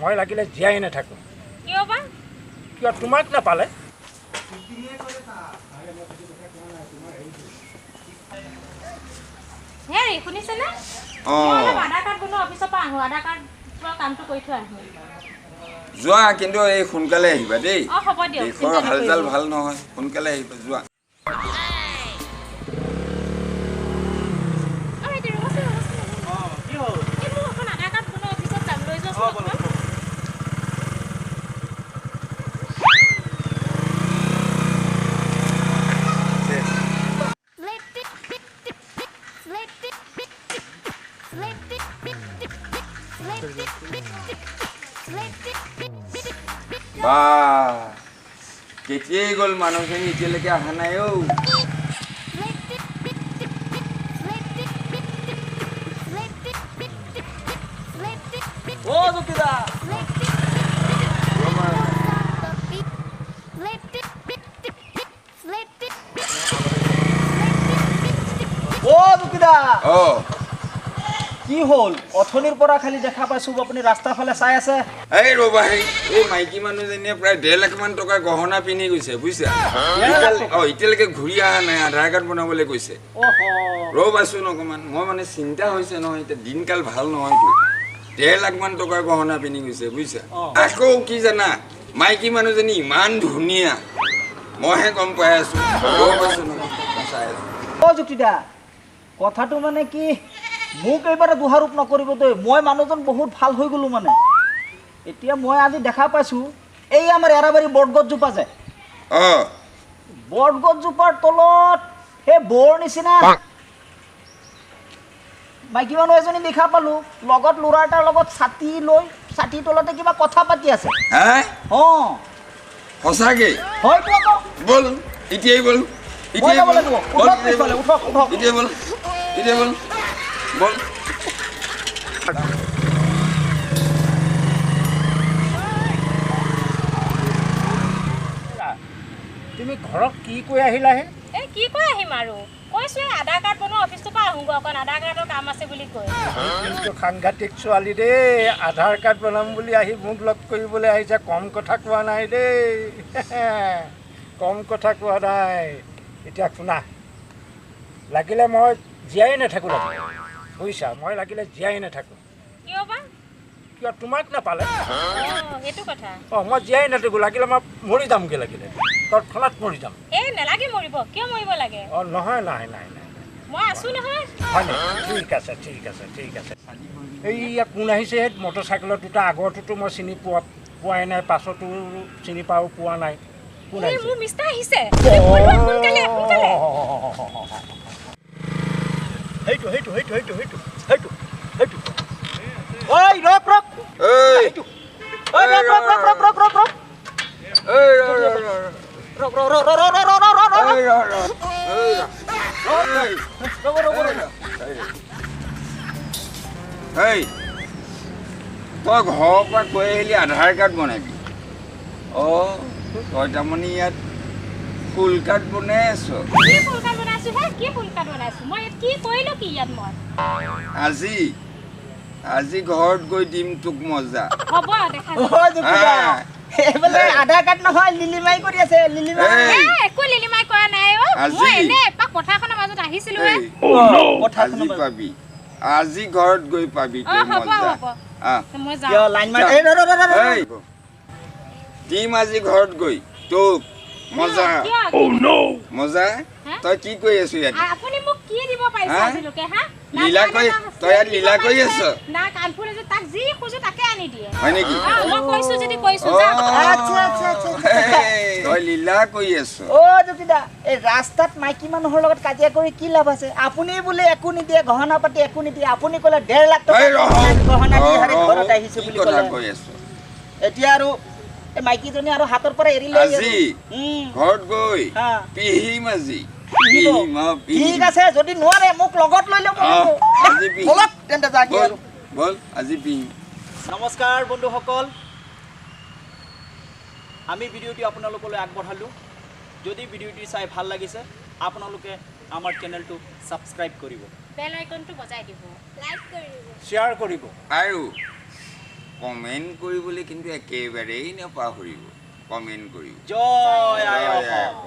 মই লাগিলে জীয়াই নাথাকোঁ। কিয় বা? কিয় তোমাক নাপালে? হেৰি শুনিছেনে? মই অলপ আধাৰ কাৰ্ড বনোৱা অফিচৰ পৰা আহোঁ, আধাৰ কাৰ্ড কামটো কৰি থৈ আহোঁ। যোৱা কিন্তু এই সোনকালে আহিবা দেই। অঁ হ'ব দিয়ক। দেশৰ হালচাল ভাল নহয়, সোনকালে আহিবা যোৱা। বা কেতিয়াই গ'ল মানুহখিনি এতিয়ালৈকে অহা নাই অ'। কি হ'ল অথনিৰ পৰা খালি দেখা পাইছো আপুনি ৰাস্তাৰ ফালে চাই আছে। এই ৰ'বা এই মাইকী মানুহজনীয়ে প্ৰায় 1.5 লাখ মান টকাৰ গহনা পিন্ধি গৈছে বুজিছা। এতিয়ালৈকে ঘূৰি অহা নাই, আধাৰ কাৰ্ড বনাবলৈ কৈছে। ৰ'বাচোন অকণমান, মই মানে চিন্তা হৈছে নহয়, এতিয়া দিনকাল ভাল নহয়তো। 1.5 লাখ মান টকাৰ গহনা পিন্ধি গৈছে বুজিছা। আকৌ কি জানা, মাইকী মানুহজনী ইমান ধুনীয়া, মইহে গম পাই আছো। ৰ'বাচোন চাই আছো। জ্যোতিদা কথাটো মানে কি, মোক এইবাৰে দোষাৰোপ নকৰিব দেই, মই মানুহজন বহুত ভাল হৈ গ'লো মানে। এতিয়া মই আজি দেখা পাইছোঁ এই আমাৰ এৰাবাৰী বটগছজোপা যে, বটগছজোপাৰ তলত সেই বৰ নিচিনা মাইকী মানুহ এজনী দেখা পালোঁ, লগত ল'ৰা এটাৰ লগত ছাতি লৈ ছাতিৰ তলতে কিবা কথা পাতি আছে। অঁ সঁচাকে হয়তো আকৌ বল এতিয়াই বল, এতিয়াই বল, এতিয়াই বল, এতিয়াই বল, বল। তুমি ঘৰত কি কৈ আহিলাহে? এই কি কৈ আহিম আৰু, কৈছোঁ আধাৰ কাৰ্ড বনোৱা অফিচটোৰ পৰা আহোঁগৈ, অকণ আধাৰ কাৰ্ডৰ কাম আছে বুলি কৈ। কিন্তু সাংঘাতিক ছোৱালী দেই, আধাৰ কাৰ্ড বনাম বুলি আহি মোক লগ কৰিবলৈ আহিছে। কম কথা কোৱা নাই দেই, কম কথা কোৱা নাই। এতিয়া শুনা, লাগিলে মই জীয়াই নাথাকোঁ, বুজিছা, মই লাগিলে জীয়াই নাথাকোঁ। কিয় বা? কিয় তোমাক নাপালে? সেইটো কথা। মই জীয়াই নাথাকোঁ, লাগিলে মই মৰি যামগৈ, লাগিলে তৎক্ষণাত মৰি যাম। এই নালাগে মৰিব, কিয় মৰিব লাগে? নহয়, নাই নাই নাই, মই আছোঁ নহয়। হয় নেকি? ঠিক আছে, ঠিক আছে, ঠিক আছে। এইয়া কোন আহিছে মটৰ চাইকেলত দুটা, আগৰটোতো মই চিনি পোৱাই নাই, পাছতো চিনি পোৱা নাই। কোন আহিছে? মোৰ মিষ্টাৰ আহিছে। সেইটো সেইটো সেইটো সেইটো সেইটো সেইটো সেইটো ঐ ৰখ ৰখ, তই ঘৰৰ পৰা কৈ আহিলি আধাৰ কাৰ্ড বনাবি। তই তাৰমানে ইয়াত ফুল কাৰ্ড বনাই আছ। আজি ঘৰত গৈ দিম তোক মজা। আধাৰ কাৰ্ড নহয়, লিলিমাই কৰি আছে। আজি পাবি, আজি ঘৰত গৈ পাবি তই মজা। দিম আজি ঘৰত গৈ তোক মজা। মজা তই কি কৰি আছ ইয়াত? আপুনি মোক কি দিব পাৰিছে আজিলৈকে? লীলা কৰি, তই ইয়াত লীলা কৰি আছ? না কানফুল যে তাক যি খুজো তাকে আনি দিয়ে। হয় নেকি? মই কৈছো যদি কৈছো তই লীলা কৰি আছ। জ্যোতিদা, এই ৰাস্তাত মাইকী মানুহৰ লগত কাজিয়া কৰি কি লাভ আছে? আপুনি বোলে একো নিদিয়ে, গহনা পাতি একো নিদিয়ে। আপুনি ক'লে 1.5 লাখ টকা গহনা দি ঘৰত আহিছো বুলি ক'লে। এতিয়া আৰু এই মাইকীজনী আৰু হাতৰ পৰা এৰি লৈ আজি ঘৰত গৈ পিহিম আজি। ঠিক আছে, যদি নোৱাৰে মোক লগত লৈ ল'ব। আজি পিহিম। নমস্কাৰ বন্ধুসকল, আমি ভিডিঅ'টি আপোনালোকলৈ আগবঢ়ালোঁ। যদি ভিডিঅ'টি চাই ভাল লাগিছে, আপোনালোকে আমাৰ চেনেলটো ছাবস্ক্ৰাইব কৰিব, বেল আইকনটো বজাই দিব, লাইক কৰিব, শ্বেয়াৰ কৰিব আৰু কমেণ্ট কৰিবলৈ কিন্তু একেবাৰেই নাপাহৰিব কমেণ্ট কৰিব জয় আই অসম